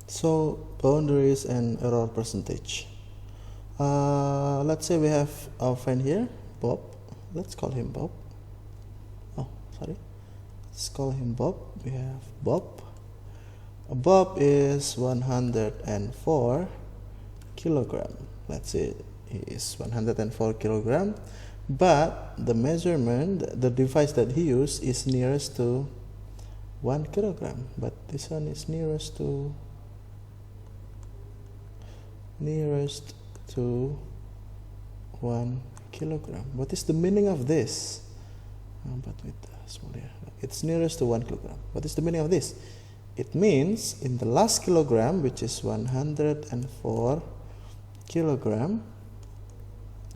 So boundaries and error percentage. Let's say we have our friend here, Bob. Let's call him Bob. Oh, sorry. Let's call him Bob. We have Bob. Bob is 104 kilogram. Let's say he is 104 kilogram, but the measurement, the device that he used is nearest to 1 kilogram, but this one is nearest to 1 kilogram. What is the meaning of this? But with small here, it's nearest to 1 kilogram. What is the meaning of this? It means in the last kilogram, which is 104 kilogram,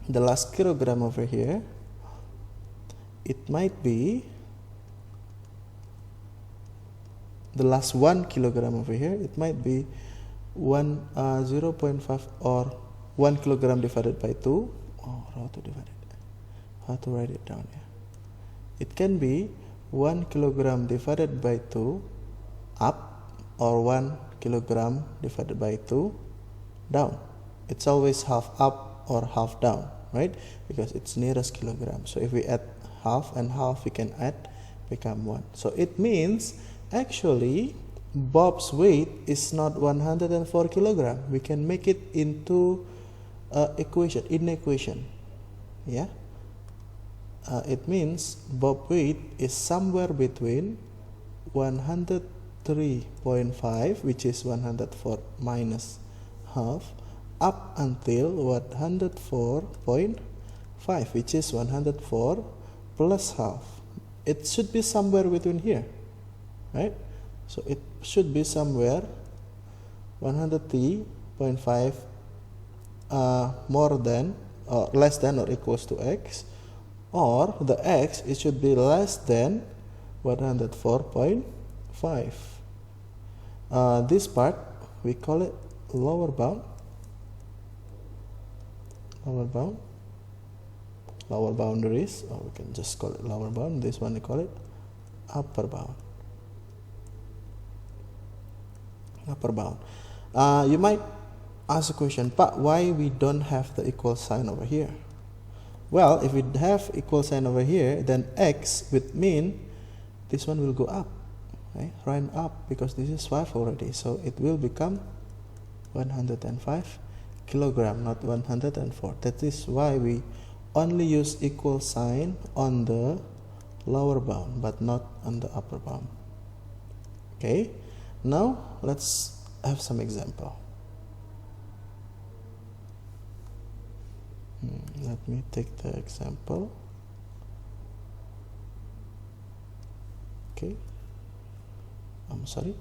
the last kilogram over here, it might be the last 1 kilogram over here, it might be 0.5 or 1 kilogram divided by 2. Oh, how to divide it? How to write it down here? It can be 1 kilogram divided by 2 up, or 1 kilogram divided by 2 down. It's always half up or half down, right? Because it's nearest kilogram. So if we add half and half, we can add, become 1. So it means actually Bob's weight is not 104 kilogram. We can make it into equation. Yeah. It means Bob weight is somewhere between 103.5, which is 104 minus half, up until 104.5, which is 104 plus half. It should be somewhere between here, right? So it should be somewhere 103.5 more than or less than or equals to x, or the x, it should be less than 104.5. This part we call it lower bound. Lower boundaries, or we can just call it lower bound. This one we call it upper bound. You might ask a question, but why we don't have the equal sign over here? Well, if we have equal sign over here, then x would mean this one will go up, right? Round up, because this is 5 already, so it will become 105 kilogram, not 104. That is why we only use equal sign on the lower bound, but not on the upper bound. Okay, now let's have some example. Let me take the example. Okay, I'm sorry.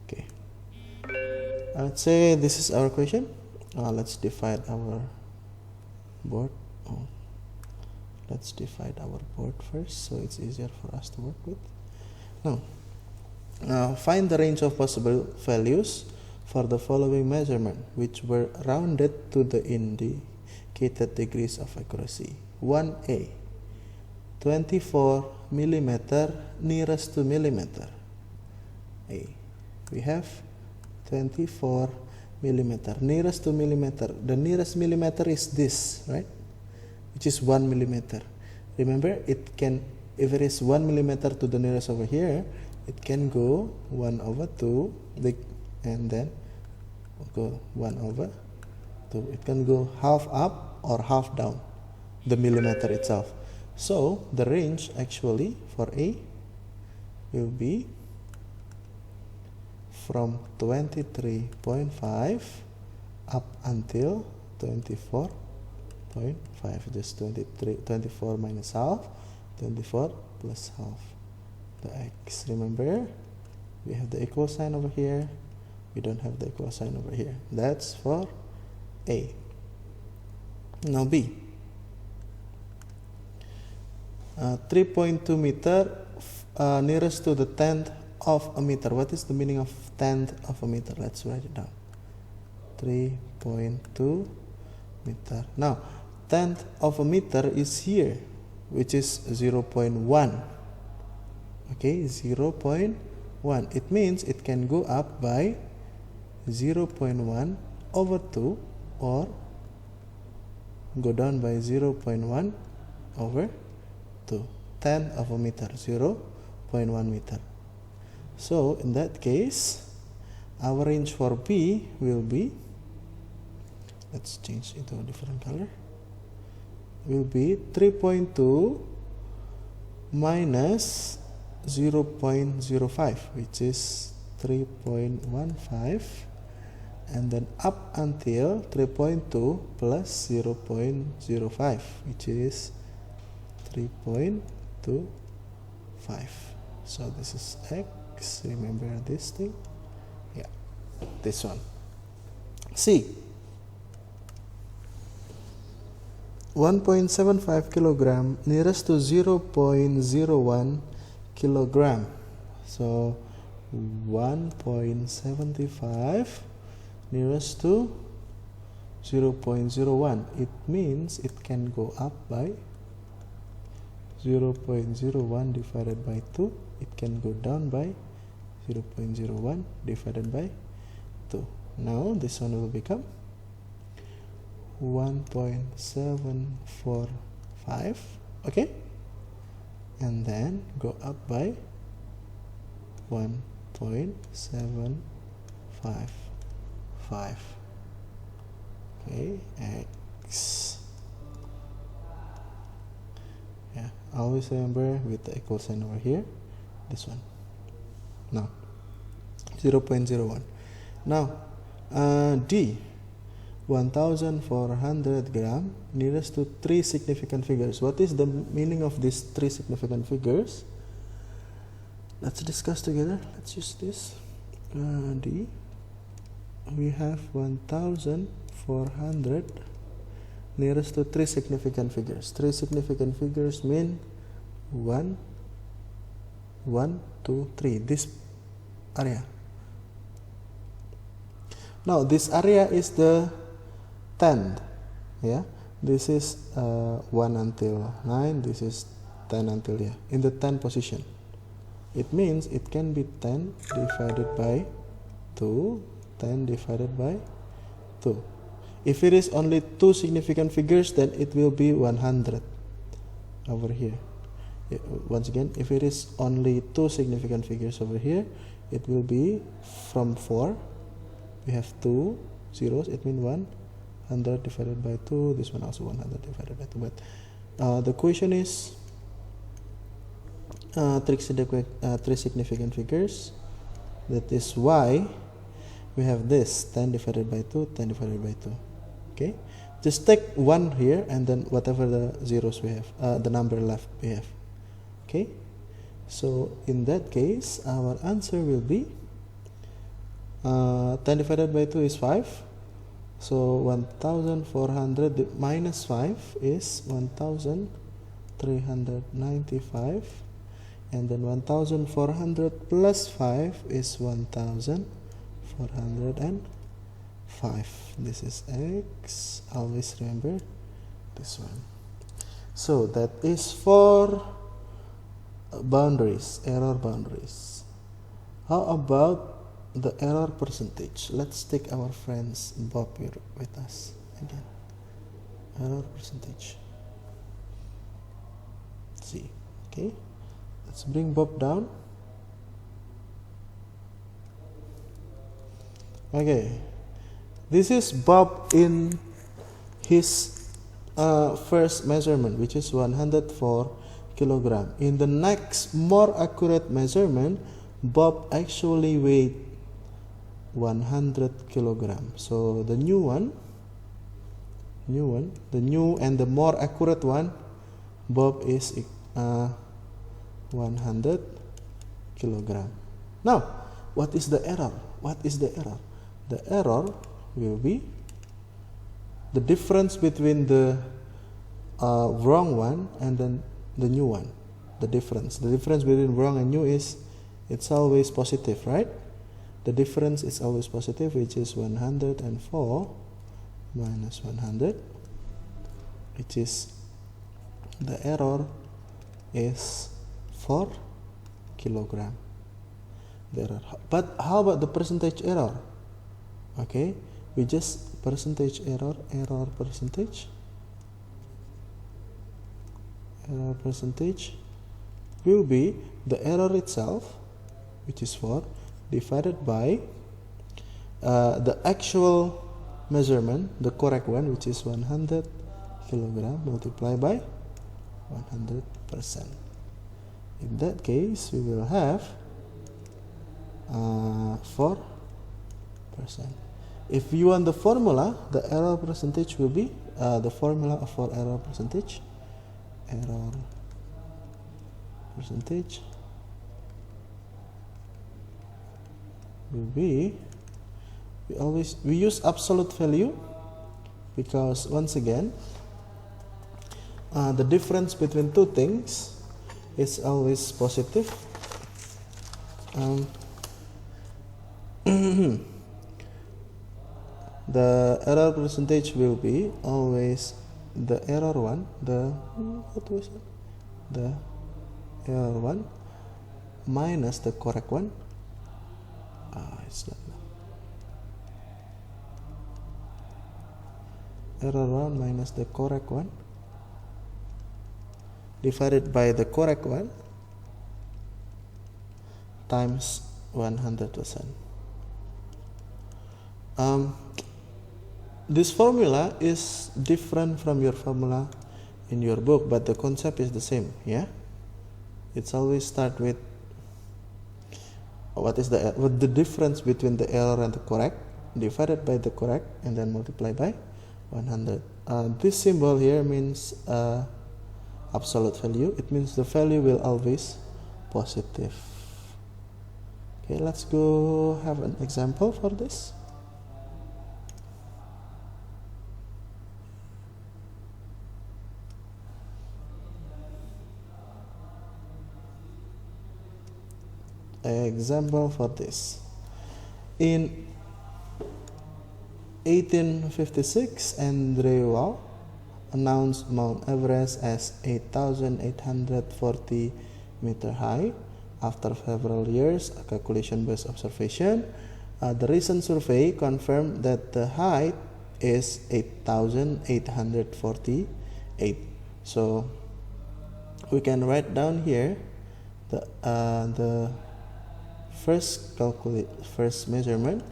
Okay, let's say this is our question. Let's divide our board. Let's divide our board first, so it's easier for us to work with. Now, find the range of possible values for the following measurement, which were rounded to the indicated degrees of accuracy. 1A, 24 millimeter nearest to millimeter. A, we have 24 millimeter nearest to millimeter. The nearest millimeter is this, right? Which is 1 millimeter. Remember, it can, if it is 1 millimeter to the nearest over here, it can go 1 over 2, and then go 1 over 2. It can go half up or half down, the millimeter itself. So the range actually for A will be from 23.5 up until 24.5. Just 24 minus half, 24 plus half. The x, remember, we have the equal sign over here, we don't have the equal sign over here. That's for A. Now B, 3.2 meter nearest to the 10th of a meter. What is the meaning of 10th of a meter? Let's write it down. 3.2 meter. Now tenth of a meter is here, which is 0.1. Okay, 0.1. It means it can go up by 0.1 over 2 or go down by 0.1 over 2. Tenth of a meter, 0.1 meter. So in that case, our range for B will be, let's change into a different color, will be 3.2 minus 0.05, which is 3.15, and then up until 3.2 plus 0.05, which is 3.25. So this is X. Remember this thing? Yeah, this one. C. 1.75 kilogram nearest to 0.01 kilogram. So 1.75 nearest to 0.01. It means it can go up by 0.01 divided by 2. It can go down by 0.01 divided by 2. Now this one will become 1.745, okay, and then go up by 1.755. Okay, X. Yeah, always remember with the equal sign over here, this one. Now 0.01. Now D, 1400 gram nearest to 3 significant figures. What is the meaning of these 3 significant figures? Let's discuss together. Let's use this. D, we have 1400 nearest to 3 significant figures. 3 significant figures mean 1, 1, 2, 3. This area. Now this area is the 10th. Yeah, this is 1 until 9. This is 10 until, yeah, in the 10 position. It means it can be 10 divided by 2, 10 divided by 2. If it is only 2 significant figures, then it will be 100 over here. Once again, if it is only 2 significant figures over here, it will be from 4. We have 2 zeros, it means 100 divided by 2. This one also 100 divided by 2. But the question is 3 significant figures. That is why we have this 10 divided by 2, 10 divided by 2. Okay, just take 1 here and then whatever the zeros we have, the number left we have. Okay, so in that case our answer will be 10 divided by 2 is 5. So 1400 minus 5 is 1395, and then 1400 plus 5 is 1405. This is X. Always remember this one. So that is for boundaries, error boundaries. How about the error percentage? Let's take our friends Bob here with us again. Error percentage. See, okay. Let's bring Bob down. Okay, this is Bob in his first measurement, which is 104 kilogram. In the next more accurate measurement, Bob actually weighed 100 kilogram. So the new one, the new and the more accurate one, Bob is 100 kilogram. Now, what is the error? What is the error? The error will be the difference between the wrong one and then the new one. The difference between wrong and new is, it's always positive, right? The difference is always positive, which is 104 minus 100, which is the error is 4 kilogram. The error. But how about the percentage error? Okay, we just percentage error percentage will be the error itself, which is 4, divided by the actual measurement, the correct one, which is 100 kilogram, multiplied by 100%. In that case, we will have 4%. If you want the formula, the error percentage will be the formula for error percentage. Error percentage will be, we use absolute value because once again the difference between two things is always positive. The error percentage will be always the error one, the error one minus the correct one. It's not error one minus the correct one divided by the correct one times 100%. This formula is different from your formula in your book, but the concept is the same. Yeah, it's always start with what the difference between the error and the correct, divided by the correct, and then multiply by 100. This symbol here means absolute value. It means the value will always positive. Okay, let's go have an example for this. Example for this. In 1856, Andrew Wow announced Mount Everest as 8,840 meter high. After several years, a calculation-based observation, the recent survey confirmed that the height is 8,848. So we can write down here the first measurement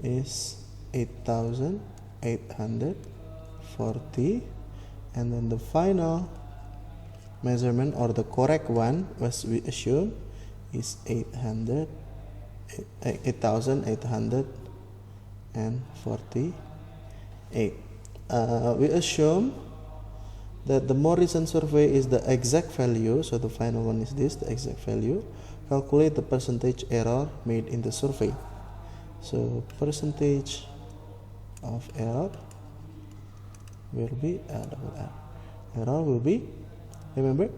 is 8,840, and then the final measurement, or the correct one, as we assume, is 8,848. We assume that the more recent survey is the exact value, so the final one is this, the exact value. Calculate the percentage error made in the survey. So percentage of error will be error will be, remember,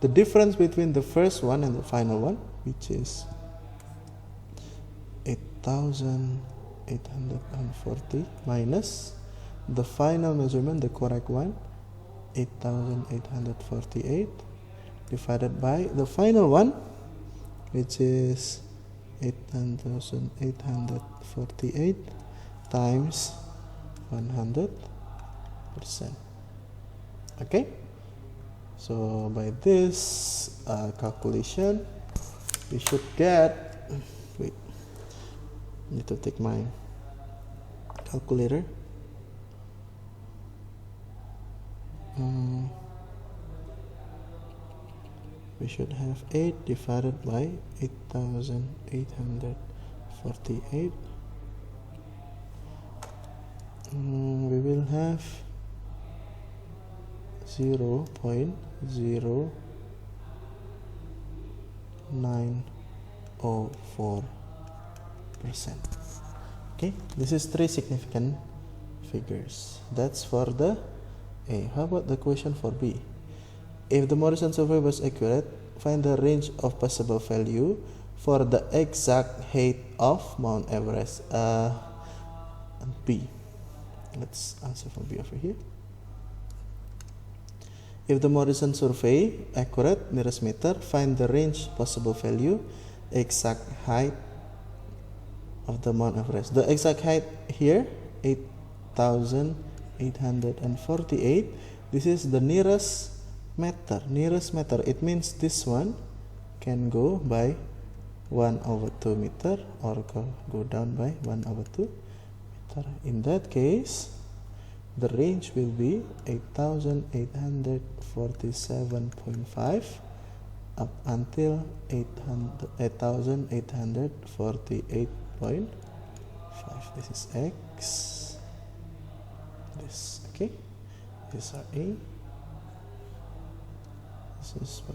the difference between the first one and the final one, which is 8,840 minus the final measurement, the correct one, 8,848, divided by the final one, which is 8,848 times 100%. Okay, so by this calculation, we should get, wait, I need to take my calculator. We should have 8 divided by 8,848. We will have 0.0904%. Okay, this is 3 significant figures. That's for the A. How about the question for B? If the Morrison survey was accurate, find the range of possible value for the exact height of Mount Everest. B. Let's answer for B over here. If the Morrison survey accurate, nearest meter, find the range possible value, exact height of the Mount Everest. The exact height here 8,848. This is the nearest meter. It means this one can go by 1/2 meter or go down by 1/2 meter. In that case, the range will be 8,847.5 up until 8,848.5. This is X. This, okay. These are A. This is B.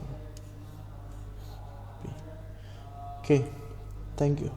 Okay. Thank you.